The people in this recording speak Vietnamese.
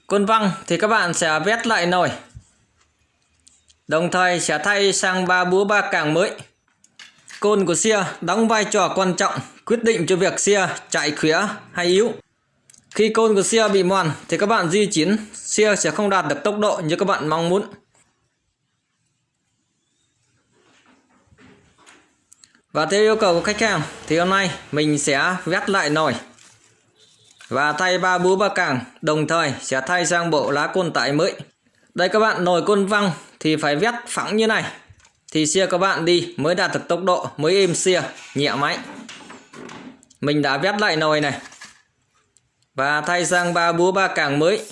Côn văng thì các bạn sẽ vét lại nồi, đồng thời sẽ thay sang 3 búa 3 càng mới. Côn của xia đóng vai trò quan trọng quyết định cho việc xia chạy khỏe hay yếu. Khi côn của xia bị mòn thì các bạn di chuyển xia sẽ không đạt được tốc độ như các bạn mong muốn. Và theo yêu cầu của khách hàng thì hôm nay mình sẽ vét lại nồi và thay 3 búa 3 càng, đồng thời sẽ thay sang bộ lá côn tải mới. Đây các bạn, nồi côn văng thì phải vét phẳng như này thì xia các bạn đi mới đạt được tốc độ, mới êm xia, nhẹ máy. Mình đã vét lại nồi này và thay sang 3 búa 3 càng mới.